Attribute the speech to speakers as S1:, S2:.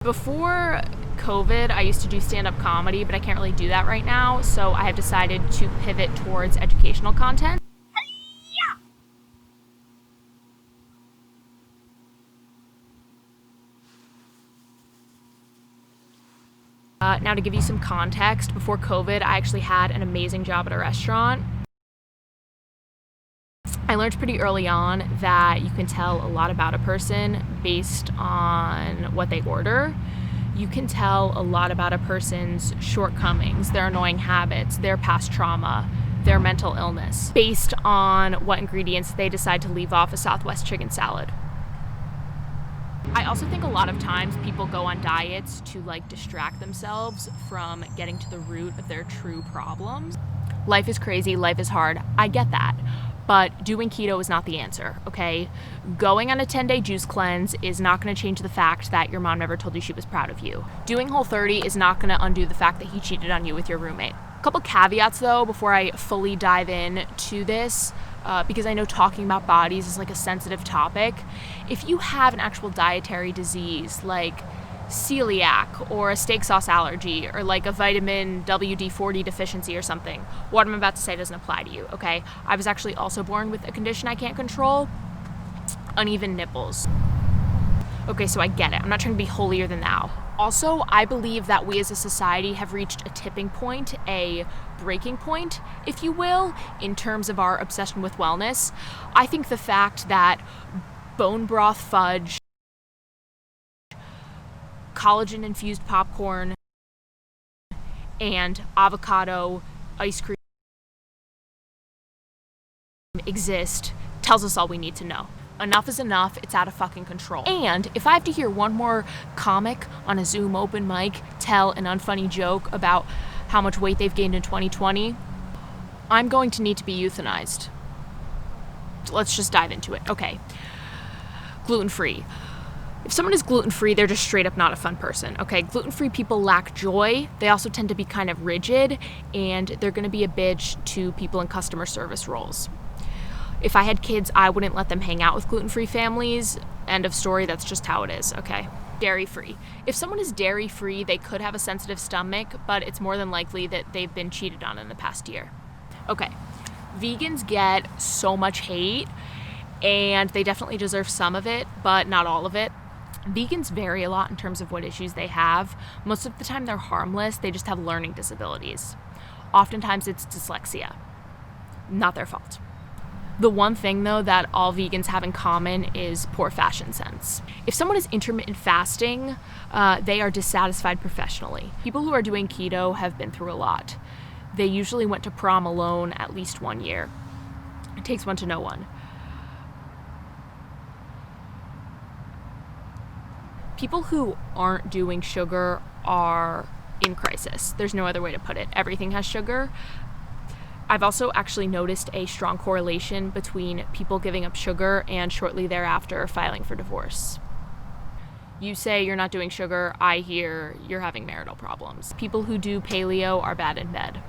S1: Before COVID, I used to do stand-up comedy, but I can't really do that right now, so I have decided to pivot towards educational content. Now to give you some context, before COVID, I actually had an amazing job at a restaurant. I learned pretty early on that you can tell a lot about a person based on what they order. You can tell a lot about a person's shortcomings, their annoying habits, their past trauma, their mental illness, based on what ingredients they decide to leave off a Southwest chicken salad. I also think a lot of times people go on diets to distract themselves from getting to the root of their true problems. Life is crazy, life is hard, I get that. But doing keto is not the answer, okay? Going on a 10-day juice cleanse is not gonna change the fact that your mom never told you she was proud of you. Doing Whole30 is not gonna undo the fact that he cheated on you with your roommate. A couple caveats though, before I fully dive in to this, because I know talking about bodies is a sensitive topic. If you have an actual dietary disease like celiac or a steak sauce allergy or a vitamin WD-40 deficiency or something, what I'm about to say doesn't apply to you, okay? I was actually also born with a condition I can't control, uneven nipples. Okay, so I get it. I'm not trying to be holier than thou. Also, I believe that we as a society have reached a tipping point, a breaking point, if you will, in terms of our obsession with wellness. I think the fact that bone broth fudge, collagen-infused popcorn, and avocado ice cream exist tells us all we need to know. Enough is enough, it's out of fucking control. And if I have to hear one more comic on a Zoom open mic tell an unfunny joke about how much weight they've gained in 2020, I'm going to need to be euthanized. Let's just dive into it. Okay. Gluten-free. If someone is gluten-free, they're just straight up not a fun person, okay? Gluten-free people lack joy. They also tend to be kind of rigid, and they're gonna be a bitch to people in customer service roles. If I had kids, I wouldn't let them hang out with gluten-free families. End of story, that's just how it is, okay? Dairy-free. If someone is dairy-free, they could have a sensitive stomach, but it's more than likely that they've been cheated on in the past year. Okay, vegans get so much hate, and they definitely deserve some of it, but not all of it. Vegans vary a lot in terms of what issues they have. Most of the time they're harmless, they just have learning disabilities. Oftentimes it's dyslexia. Not their fault. The one thing though that all vegans have in common is poor fashion sense. If someone is intermittent fasting, they are dissatisfied professionally. People who are doing keto have been through a lot. They usually went to prom alone at least 1 year. It takes one to know one. People who aren't doing sugar are in crisis. There's no other way to put it. Everything has sugar. I've also actually noticed a strong correlation between people giving up sugar and shortly thereafter filing for divorce. You say you're not doing sugar, I hear you're having marital problems. People who do paleo are bad in bed.